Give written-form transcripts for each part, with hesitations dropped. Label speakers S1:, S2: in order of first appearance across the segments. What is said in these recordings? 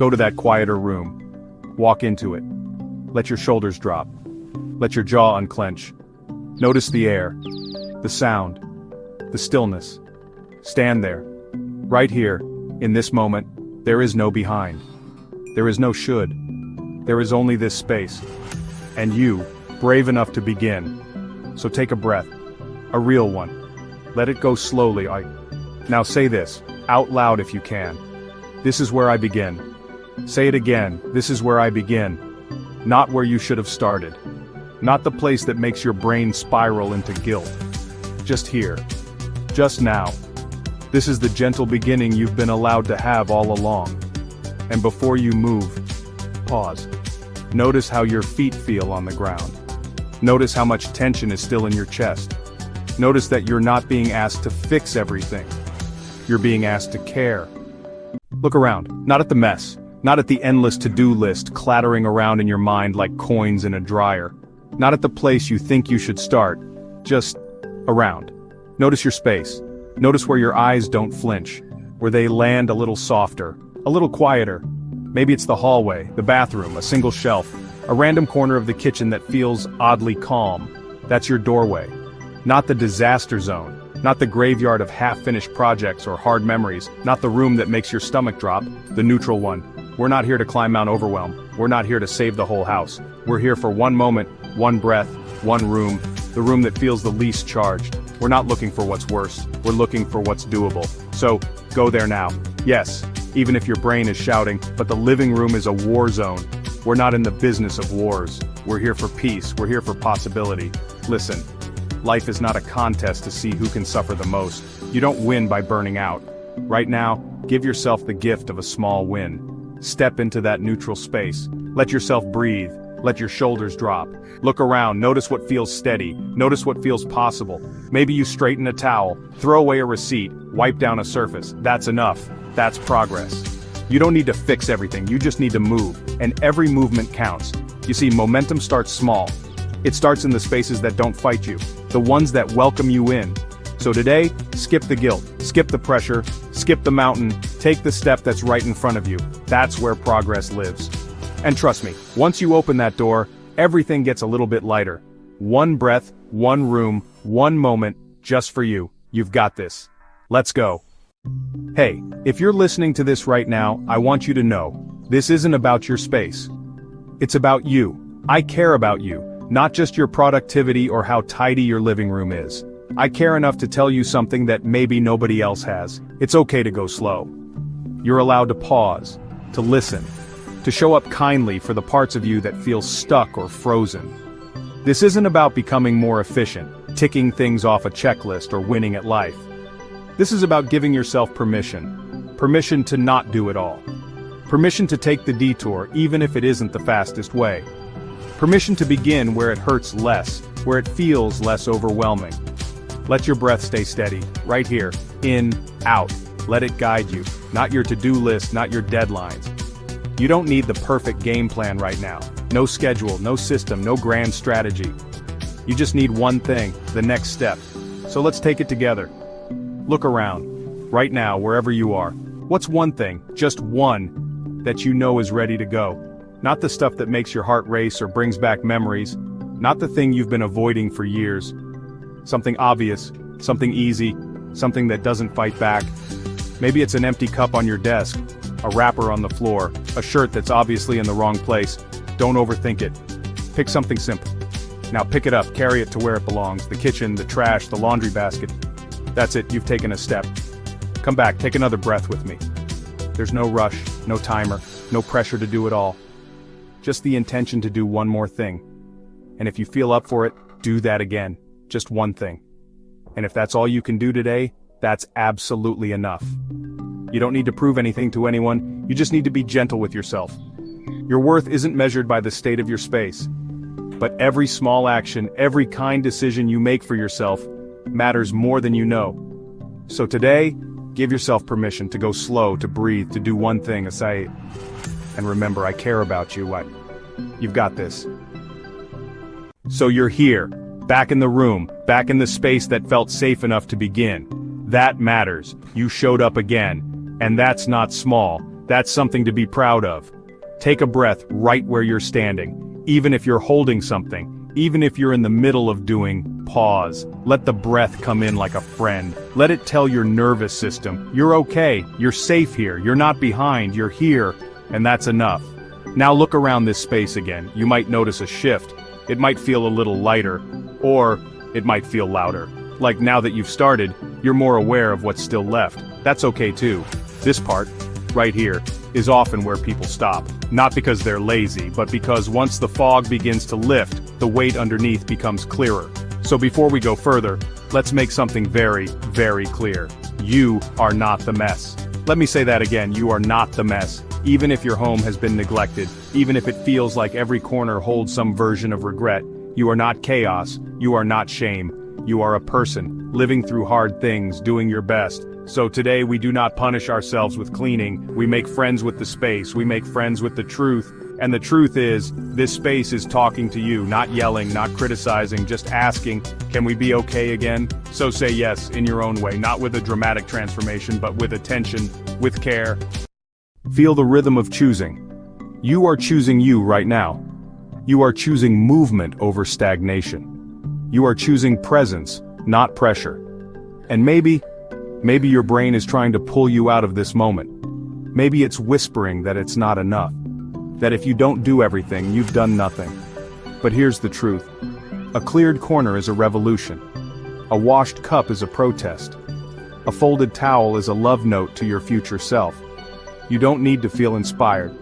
S1: Go to that quieter room. Walk into it. Let your shoulders drop. Let your jaw unclench. Notice the air, the sound, the stillness. Stand there. Right here, in this moment, there is no behind. There is no should. There is only this space. And you, brave enough to begin. So take a breath. A real one. Let it go slowly. Now say this, out loud if you can. This is where I begin. Say it again, this is where I begin. Not where you should have started. Not the place that makes your brain spiral into guilt. Just here. Just now. This is the gentle beginning you've been allowed to have all along. And before you move, pause. Notice how your feet feel on the ground. Notice how much tension is still in your chest. Notice that you're not being asked to fix everything. You're being asked to care. Look around, not at the mess, not at the endless to-do list clattering around in your mind like coins in a dryer. Not at the place you think you should start, just around. Notice your space. Notice where your eyes don't flinch, where they land a little softer, a little quieter. Maybe it's the hallway, the bathroom, a single shelf, a random corner of the kitchen that feels oddly calm. That's your doorway. Not the disaster zone, not the graveyard of half-finished projects or hard memories, not the room that makes your stomach drop, the neutral one. We're not here to climb Mount Overwhelm. We're not here to save the whole house. We're here for one moment, one breath, one room, the room that feels the least charged. We're not looking for what's worse, we're looking for what's doable. So, go there now. Yes, even if your brain is shouting, but the living room is a war zone. We're not in the business of wars. We're here for peace, we're here for possibility. Listen, life is not a contest to see who can suffer the most. You don't win by burning out. Right now, give yourself the gift of a small win. Step into that neutral space. Let yourself breathe. Let your shoulders drop. Look around, notice what feels steady, notice what feels possible. Maybe you straighten a towel, throw away a receipt, wipe down a surface. That's enough. That's progress. You don't need to fix everything, you just need to move, and every movement counts. You see, momentum starts small. It starts in the spaces that don't fight you, the ones that welcome you in. So today, skip the guilt, skip the pressure, skip the mountain, take the step that's right in front of you. That's where progress lives. And trust me, once you open that door, everything gets a little bit lighter. One breath, one room, one moment, just for you. You've got this. Let's go. Hey, if you're listening to this right now, I want you to know, this isn't about your space. It's about you. I care about you, not just your productivity or how tidy your living room is. I care enough to tell you something that maybe nobody else has. It's okay to go slow. You're allowed to pause, to listen, to show up kindly for the parts of you that feel stuck or frozen. This isn't about becoming more efficient, ticking things off a checklist or winning at life. This is about giving yourself permission. Permission to not do it all. Permission to take the detour even if it isn't the fastest way. Permission to begin where it hurts less, where it feels less overwhelming. Let your breath stay steady, right here, in, out. Let it guide you, not your to-do list, not your deadlines. You don't need the perfect game plan right now. No schedule, no system, no grand strategy. You just need one thing, the next step. So let's take it together. Look around, right now, wherever you are. What's one thing, just one, that you know is ready to go? Not the stuff that makes your heart race or brings back memories. Not the thing you've been avoiding for years. Something obvious, something easy, something that doesn't fight back. Maybe it's an empty cup on your desk, a wrapper on the floor, a shirt that's obviously in the wrong place. Don't overthink it. Pick something simple. Now pick it up, carry it to where it belongs, the kitchen, the trash, the laundry basket. That's it, you've taken a step. Come back, take another breath with me. There's no rush, no timer, no pressure to do it all. Just the intention to do one more thing. And if you feel up for it, do that again. Just one thing. And if that's all you can do today, that's absolutely enough. You don't need to prove anything to anyone, you just need to be gentle with yourself. Your worth isn't measured by the state of your space. But every small action, every kind decision you make for yourself, matters more than you know. So today, give yourself permission to go slow, to breathe, to do one thing, and remember, I care about you. You've got this. So you're here, back in the room, back in the space that felt safe enough to begin. That matters. You showed up again. And that's not small, That's something to be proud of. Take a breath right where you're standing. Even if you're holding something, even if you're in the middle of doing, pause. Let the breath come in like a friend. Let it tell your nervous system, you're okay, you're safe here, you're not behind, you're here, and that's enough. Now look around this space again. You might notice a shift. It might feel a little lighter, or it might feel louder. Like now that you've started, you're more aware of what's still left. That's okay too. This part, right here, is often where people stop. Not because they're lazy, but because once the fog begins to lift, the weight underneath becomes clearer. So before we go further, let's make something very, very clear. You are not the mess. Let me say that again, you are not the mess. Even if your home has been neglected, even if it feels like every corner holds some version of regret, you are not chaos, you are not shame. You are a person, living through hard things, doing your best. So today we do not punish ourselves with cleaning, we make friends with the space, we make friends with the truth, and the truth is, this space is talking to you, not yelling, not criticizing, just asking, can we be okay again? So say yes, in your own way, not with a dramatic transformation, but with attention, with care. Feel the rhythm of choosing. You are choosing you right now. You are choosing movement over stagnation. You are choosing presence, not pressure. And maybe your brain is trying to pull you out of this moment. Maybe it's whispering that it's not enough. That if you don't do everything, you've done nothing. But here's the truth. A cleared corner is a revolution. A washed cup is a protest. A folded towel is a love note to your future self. You don't need to feel inspired.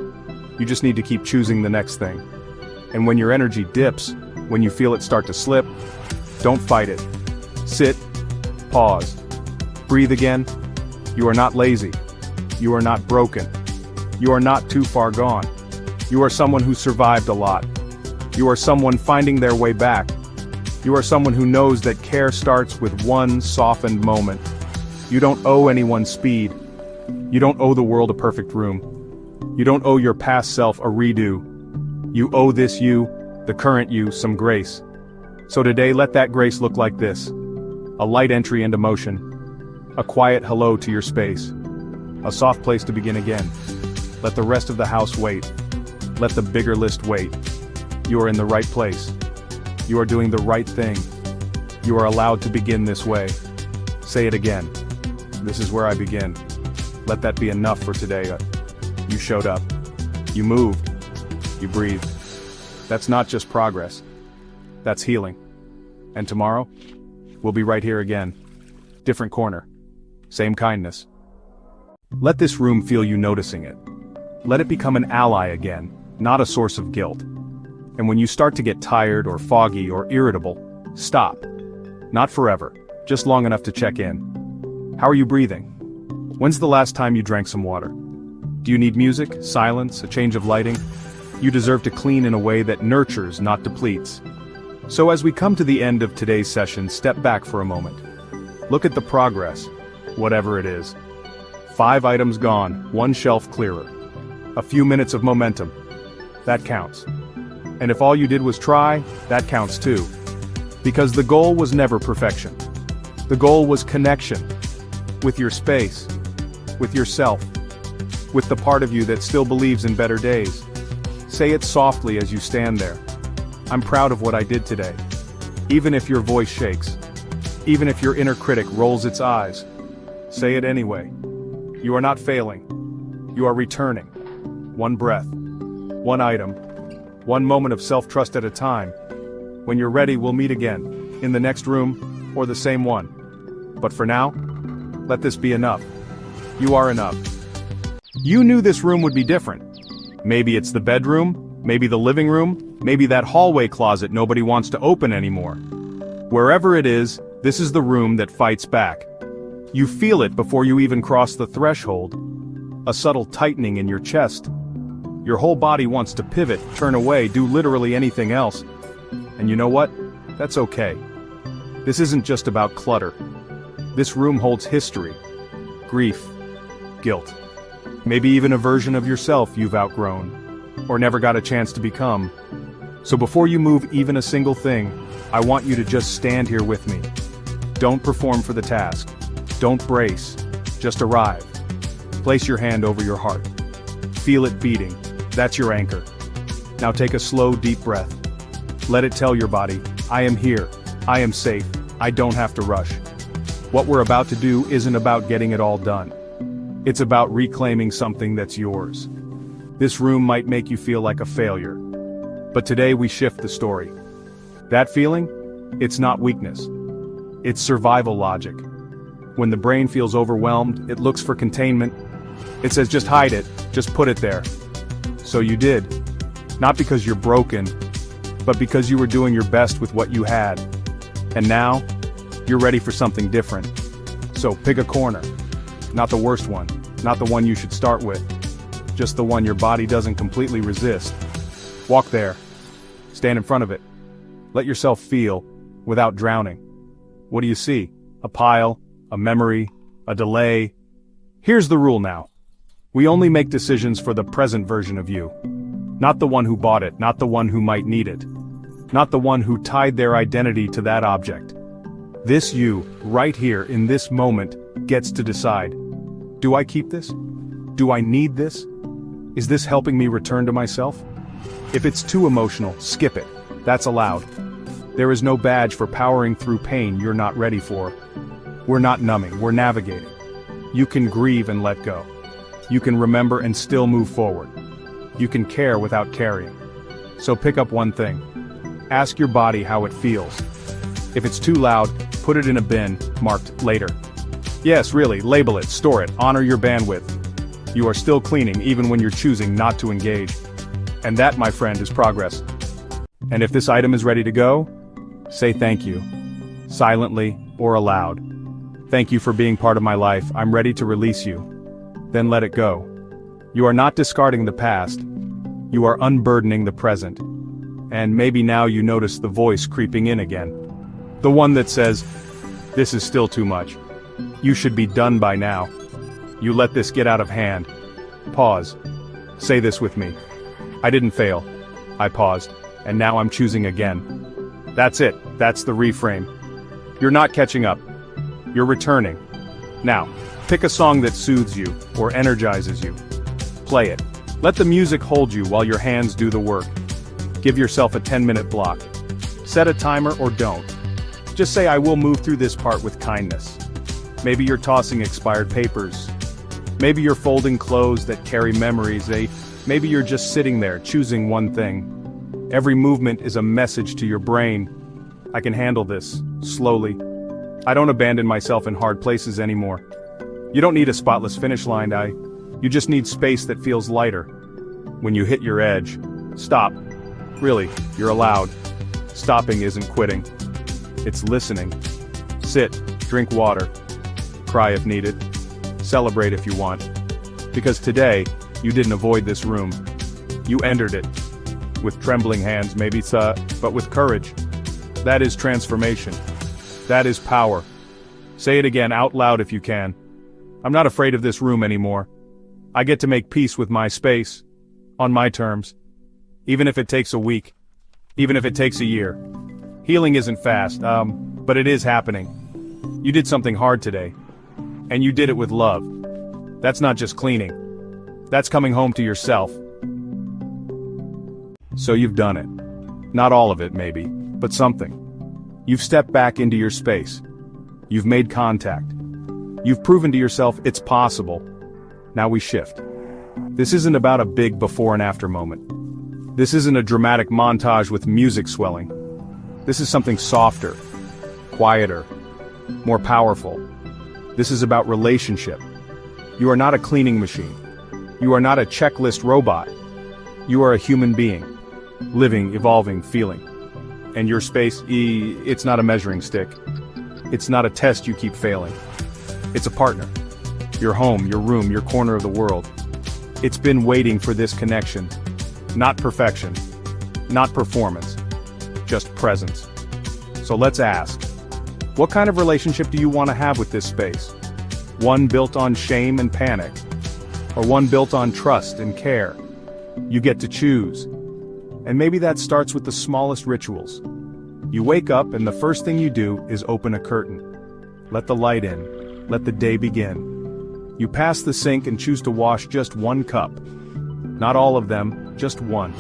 S1: You just need to keep choosing the next thing. And when your energy dips, when you feel it start to slip, don't fight it. Sit, pause, breathe again. You are not lazy. You are not broken. You are not too far gone. You are someone who survived a lot. You are someone finding their way back. You are someone who knows that care starts with one softened moment. You don't owe anyone speed. You don't owe the world a perfect room. You don't owe your past self a redo. You owe this you, the current you, some grace. So today let that grace look like this. A light entry into motion. A quiet hello to your space. A soft place to begin again. Let the rest of the house wait. Let the bigger list wait. You are in the right place. You are doing the right thing. You are allowed to begin this way. Say it again. This is where I begin. Let that be enough for today. You showed up. You moved. You breathed. That's not just progress. That's healing. And tomorrow, we'll be right here again. Different corner. Same kindness. Let this room feel you noticing it. Let it become an ally again, not a source of guilt. And when you start to get tired or foggy or irritable, stop. Not forever, just long enough to check in. How are you breathing? When's the last time you drank some water? Do you need music, silence, a change of lighting? You deserve to clean in a way that nurtures, not depletes. So as we come to the end of today's session, step back for a moment. Look at the progress, whatever it is. 5 items gone, 1 shelf clearer. A few minutes of momentum. That counts. And if all you did was try, that counts too. Because the goal was never perfection. The goal was connection. With your space. With yourself. With the part of you that still believes in better days. Say it softly as you stand there. I'm proud of what I did today. Even if your voice shakes. Even if your inner critic rolls its eyes. Say it anyway. You are not failing. You are returning. 1 breath. 1 item. 1 moment of self-trust at a time. When you're ready, we'll meet again. In the next room, or the same one. But for now, let this be enough. You are enough. You knew this room would be different. Maybe it's the bedroom, maybe the living room, maybe that hallway closet nobody wants to open anymore. Wherever it is, this is the room that fights back. You feel it before you even cross the threshold. A subtle tightening in your chest. Your whole body wants to pivot, turn away, do literally anything else. And you know what? That's okay. This isn't just about clutter. This room holds history, grief, guilt. Maybe even a version of yourself you've outgrown, or never got a chance to become. So before you move even a single thing, I want you to just stand here with me. Don't perform for the task. Don't brace. Just arrive. Place your hand over your heart. feel it beating. That's your anchor. Now take a slow, deep breath. Let it tell your body, I am here, I am safe, I don't have to rush. What we're about to do isn't about getting it all done. It's about reclaiming something that's yours. This room might make you feel like a failure. But today we shift the story. That feeling? It's not weakness. It's survival logic. When the brain feels overwhelmed, it looks for containment. It says just hide it, just put it there. So you did. Not because you're broken, but because you were doing your best with what you had. And now, you're ready for something different. So pick a corner. Not the worst one, not the one you should start with. Just the one your body doesn't completely resist. Walk there. Stand in front of it. Let yourself feel, without drowning. What do you see? A pile, a memory, a delay. Here's the rule now. We only make decisions for the present version of you. Not the one who bought it, not the one who might need it. Not the one who tied their identity to that object. This you, right here in this moment, gets to decide. Do I keep this? Do I need this? Is this helping me return to myself? If it's too emotional, skip it. That's allowed. There is no badge for powering through pain you're not ready for. We're not numbing, we're navigating. You can grieve and let go. You can remember and still move forward. You can care without carrying. So pick up one thing. Ask your body how it feels. If it's too loud, put it in a bin, marked later. Yes, really, label it, store it, honor your bandwidth. You are still cleaning even when you're choosing not to engage. And that, my friend, is progress. And if this item is ready to go, say thank you. Silently or aloud. Thank you for being part of my life, I'm ready to release you. Then let it go. You are not discarding the past. You are unburdening the present. And maybe now you notice the voice creeping in again. The one that says, this is still too much. You should be done by now. You let this get out of hand. Pause. Say this with me. I didn't fail. I paused, and now I'm choosing again. That's it, that's the reframe. You're not catching up. You're returning. Now, pick a song that soothes you, or energizes you. Play it. Let the music hold you while your hands do the work. Give yourself a 10-minute block. Set a timer or don't. Just say I will move through this part with kindness. Maybe you're tossing expired papers. Maybe you're folding clothes that carry memories. Maybe you're just sitting there, choosing one thing. Every movement is a message to your brain. I can handle this, slowly. I don't abandon myself in hard places anymore. You don't need a spotless finish line, you just need space that feels lighter. When you hit your edge, stop. Really, you're allowed. Stopping isn't quitting. It's listening. Sit, drink water. Cry if needed. Celebrate if you want. Because today, you didn't avoid this room. You entered it. With trembling hands, maybe, but with courage. That is transformation. That is power. Say it again out loud if you can. I'm not afraid of this room anymore. I get to make peace with my space. On my terms. Even if it takes a week. Even if it takes a year. Healing isn't fast, but it is happening. You did something hard today. And you did it with love. That's not just cleaning. That's coming home to yourself. So you've done it. Not all of it, maybe, but something. You've stepped back into your space. You've made contact. You've proven to yourself it's possible. Now we shift. This isn't about a big before and after moment. This isn't a dramatic montage with music swelling. This is something softer, quieter, more powerful. This is about relationship. You are not a cleaning machine. You are not a checklist robot. You are a human being, living, evolving, feeling. And your space, it's not a measuring stick. It's not a test you keep failing. It's a partner. Your home, your room, your corner of the world. It's been waiting for this connection. Not perfection. Not performance. Just presence. So let's ask, what kind of relationship do you want to have with this space? One built on shame and panic? Or one built on trust and care? You get to choose. And maybe that starts with the smallest rituals. You wake up and the first thing you do is open a curtain. Let the light in. Let the day begin. You pass the sink and choose to wash just one cup. Not all of them, just one.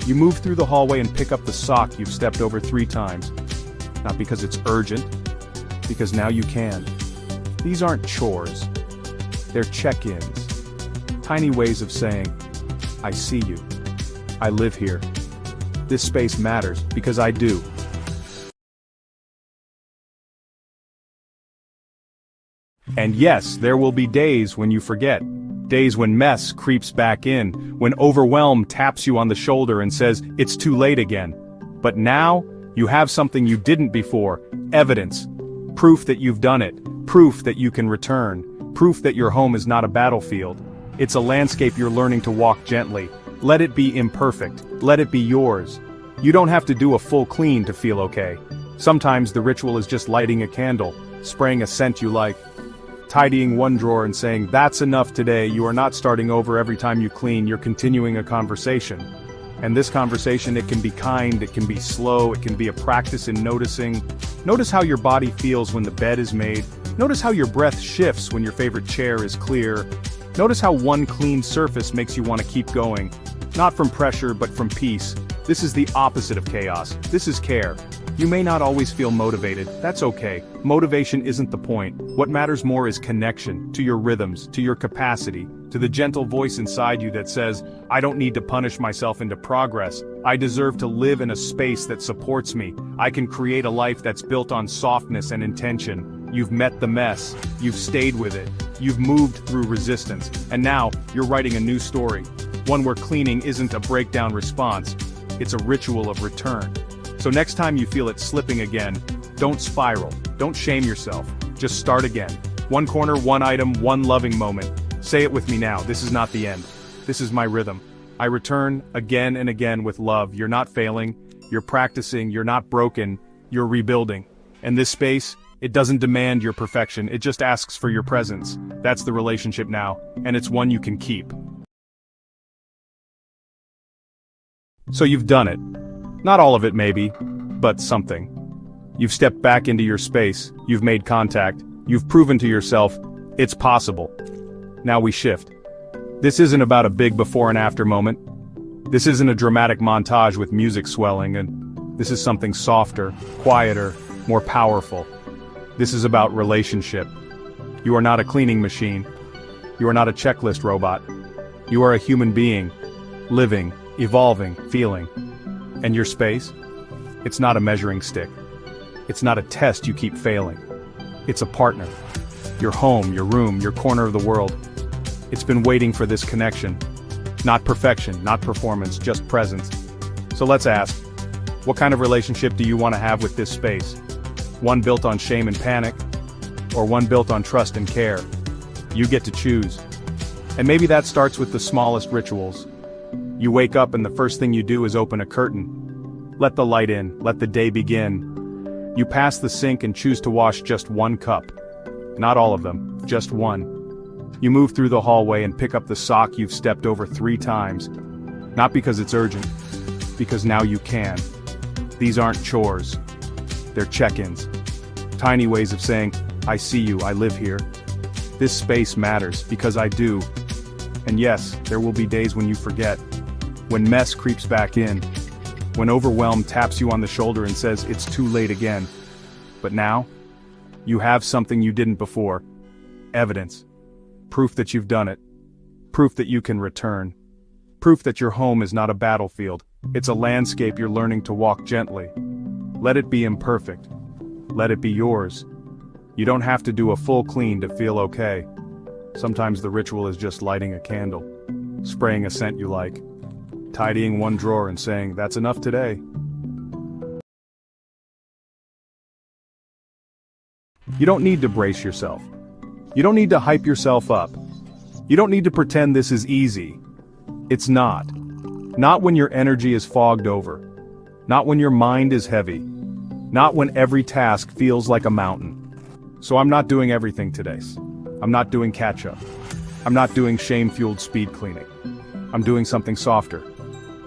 S1: You move through the hallway and pick up the sock you've stepped over 3 times. Not because it's urgent, because now you can. These aren't chores. They're check-ins. Tiny ways of saying, I see you. I live here. This space matters because I do. And yes, there will be days when you forget. Days when mess creeps back in, when overwhelm taps you on the shoulder and says, it's too late again. But now, you have something you didn't before, evidence. Proof that you've done it, proof that you can return, proof that your home is not a battlefield. It's a landscape you're learning to walk gently. Let it be imperfect, let it be yours. You don't have to do a full clean to feel okay. Sometimes the ritual is just lighting a candle, spraying a scent you like, tidying one drawer and saying, that's enough today. You are not starting over every time you clean, you're continuing a conversation. And this conversation, it can be kind, it can be slow, it can be a practice in noticing. Notice how your body feels when the bed is made. Notice how your breath shifts when your favorite chair is clear. Notice how one clean surface makes you want to keep going. Not from pressure, but from peace. This is the opposite of chaos. This is care. You may not always feel motivated, that's okay. Motivation isn't the point. What matters more is connection, to your rhythms, to your capacity, to the gentle voice inside you that says, I don't need to punish myself into progress. I deserve to live in a space that supports me. I can create a life that's built on softness and intention. You've met the mess, you've stayed with it, you've moved through resistance, and now, you're writing a new story. One where cleaning isn't a breakdown response, it's a ritual of return. So next time you feel it slipping again, don't spiral, don't shame yourself, just start again. One corner, one item, one loving moment. Say it with me now, this is not the end. This is my rhythm. I return again and again with love. You're not failing, you're practicing, you're not broken, you're rebuilding. And this space, it doesn't demand your perfection, it just asks for your presence. That's the relationship now, and it's one you can keep. So you've done it. Not all of it maybe, but something. You've stepped back into your space, you've made contact, you've proven to yourself, it's possible. Now we shift. This isn't about a big before and after moment. This isn't a dramatic montage with music swelling, and this is something softer, quieter, more powerful. This is about relationship. You are not a cleaning machine. You are not a checklist robot. You are a human being, living, evolving, feeling. And your space? It's not a measuring stick. It's not a test you keep failing. It's a partner. Your home, your room, your corner of the world. It's been waiting for this connection. Not perfection, not performance, just presence. So let's ask, what kind of relationship do you want to have with this space? One built on shame and panic, or one built on trust and care? You get to choose. And maybe that starts with the smallest rituals. You wake up and the first thing you do is open a curtain. Let the light in, let the day begin. You pass the sink and choose to wash just one cup. Not all of them, just one. You move through the hallway and pick up the sock you've stepped over 3 times. Not because it's urgent, because now you can. These aren't chores. They're check-ins. Tiny ways of saying, I see you, I live here. This space matters, because I do. And yes, there will be days when you forget. When mess creeps back in. When overwhelm taps you on the shoulder and says, it's too late again. But now, you have something you didn't before. Evidence. Proof that you've done it. Proof that you can return. Proof that your home is not a battlefield. It's a landscape you're learning to walk gently. Let it be imperfect. Let it be yours. You don't have to do a full clean to feel okay. Sometimes the ritual is just lighting a candle, spraying a scent you like, tidying one drawer and saying, that's enough today. You don't need to brace yourself. You don't need to hype yourself up. You don't need to pretend this is easy. It's not. Not when your energy is fogged over. Not when your mind is heavy. Not when every task feels like a mountain. So I'm not doing everything today. I'm not doing catch-up. I'm not doing shame-fueled speed cleaning. I'm doing something softer.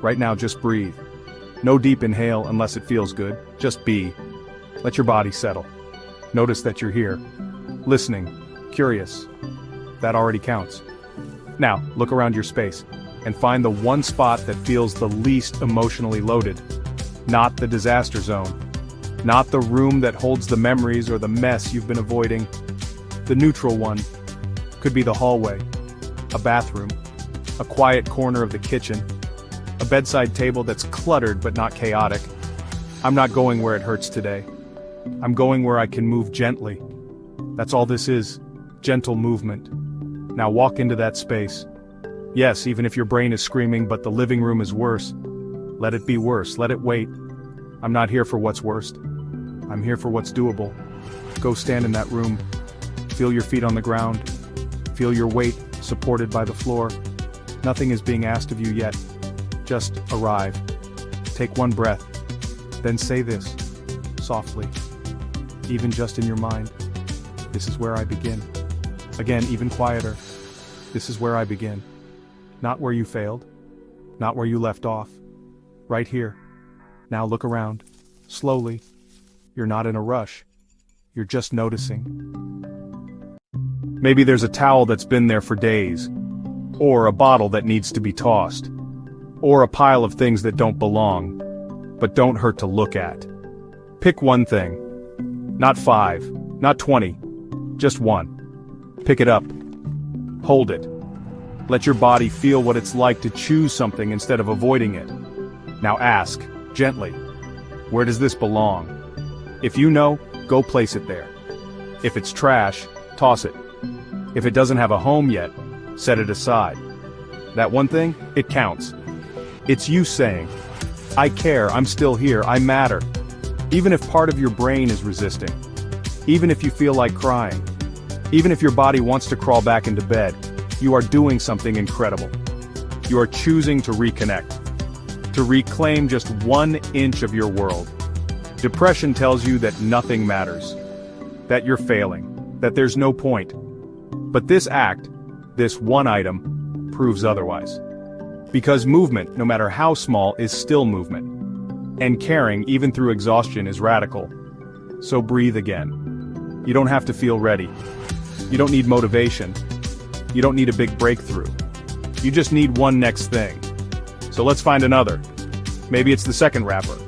S1: Right now, just breathe. No deep inhale unless it feels good. Just be. Let your body settle. Notice that you're here. Listening. Curious. That already counts. Now, look around your space. and find the one spot that feels the least emotionally loaded. Not the disaster zone. Not the room that holds the memories or the mess you've been avoiding. The neutral one. Could be the hallway, a bathroom, a quiet corner of the kitchen, a bedside table that's cluttered but not chaotic. I'm not going where it hurts today. I'm going where I can move gently. That's all this is, gentle movement. Now walk into that space. Yes, even if your brain is screaming, but the living room is worse. Let it be worse, let it wait. I'm not here for what's worst. I'm here for what's doable. Go stand in that room. Feel your feet on the ground. Feel your weight supported by the floor. Nothing is being asked of you yet. Just arrive. Take one breath. Then say this, softly, even just in your mind. This is where I begin. Again, even quieter. This is where I begin. Not where you failed. Not where you left off. Right here. Now look around. Slowly. You're not in a rush. You're just noticing. Maybe there's a towel that's been there for days. Or a bottle that needs to be tossed. Or a pile of things that don't belong, but don't hurt to look at. Pick one thing. Not 5, not 20. Just one. Pick it up. Hold it. Let your body feel what it's like to choose something instead of avoiding it. Now ask, gently, where does this belong? If you know, go place it there. If it's trash, toss it. If it doesn't have a home yet, set it aside. That one thing, it counts. It's you saying, I care, I'm still here, I matter. Even if part of your brain is resisting. Even if you feel like crying. Even if your body wants to crawl back into bed, you are doing something incredible. You are choosing to reconnect. To reclaim just 1 inch of your world. Depression tells you that nothing matters. That you're failing. That there's no point. But this act, this one item, proves otherwise. Because movement, no matter how small, is still movement. And caring, even through exhaustion, is radical. So breathe again. You don't have to feel ready. You don't need motivation. You don't need a big breakthrough. You just need one next thing. So let's find another. Maybe it's the second wrapper.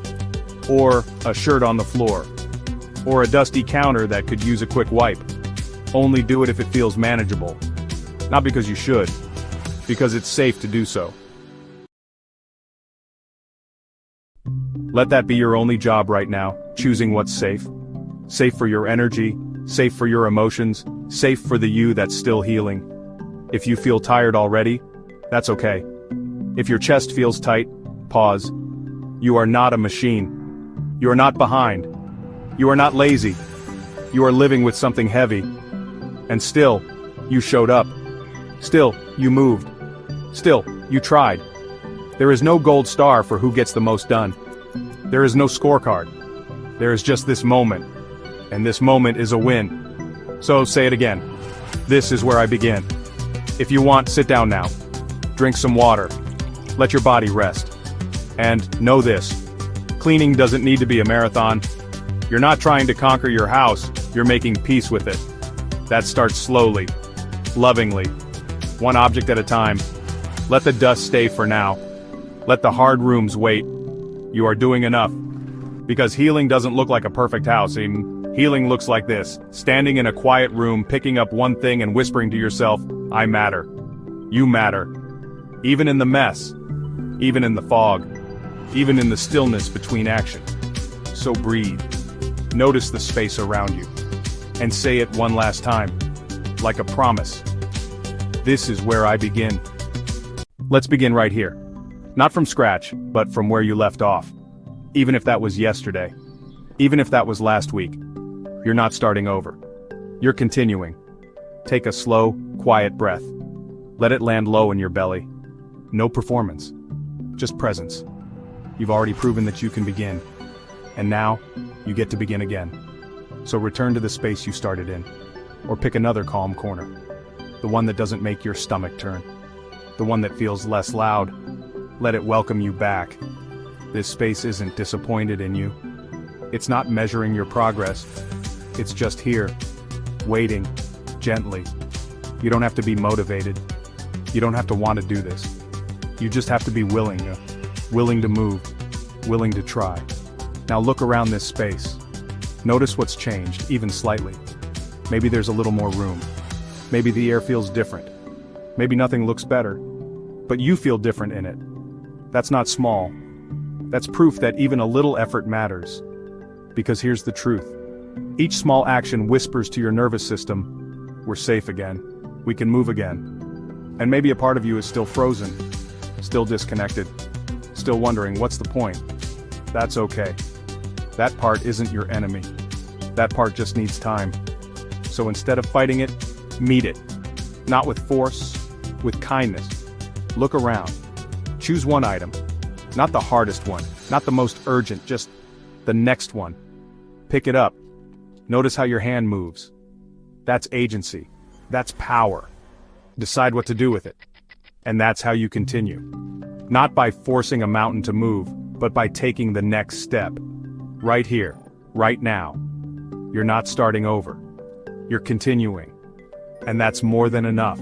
S1: Or a shirt on the floor. Or a dusty counter that could use a quick wipe. Only do it if it feels manageable. Not because you should. Because it's safe to do so. Let that be your only job right now, choosing what's safe. Safe for your energy, safe for your emotions, safe for the you that's still healing. If you feel tired already, that's okay. If your chest feels tight, pause. You are not a machine. You are not behind. You are not lazy. You are living with something heavy. And still, you showed up. Still, you moved. Still, you tried. There is no gold star for who gets the most done. There is no scorecard. There is just this moment. And this moment is a win. So say it again. This is where I begin. If you want, sit down now. Drink some water. Let your body rest. And know this. Cleaning doesn't need to be a marathon. You're not trying to conquer your house, you're making peace with it. That starts slowly, lovingly, one object at a time. Let the dust stay for now. Let the hard rooms wait. You are doing enough. Because healing doesn't look like a perfect house. Healing looks like this, standing in a quiet room, picking up one thing and whispering to yourself, I matter. You matter. Even in the mess. Even in the fog. Even in the stillness between action. So breathe. Notice the space around you. And say it one last time. Like a promise. This is where I begin. Let's begin right here. Not from scratch, but from where you left off. Even if that was yesterday. Even if that was last week. You're not starting over. You're continuing. Take a slow, quiet breath. Let it land low in your belly. No performance. Just presence. You've already proven that you can begin. And now, you get to begin again. So return to the space you started in. Or pick another calm corner. The one that doesn't make your stomach turn. The one that feels less loud. Let it welcome you back. This space isn't disappointed in you. It's not measuring your progress. It's just here, waiting, gently. You don't have to be motivated. You don't have to want to do this. You just have to be willing. Willing to move. Willing to try. Now look around this space. Notice what's changed, even slightly. Maybe there's a little more room. Maybe the air feels different. Maybe nothing looks better. But you feel different in it. That's not small. That's proof that even a little effort matters. Because here's the truth. Each small action whispers to your nervous system, we're safe again. We can move again. And maybe a part of you is still frozen, still disconnected, still wondering what's the point. That's okay. That part isn't your enemy. That part just needs time. So instead of fighting it, meet it. Not with force, with kindness. Look around. Choose one item. Not the hardest one, not the most urgent, just the next one. Pick it up. Notice how your hand moves. That's agency. That's power. Decide what to do with it. And that's how you continue. Not by forcing a mountain to move, but by taking the next step. Right here, right now. You're not starting over. You're continuing. And that's more than enough.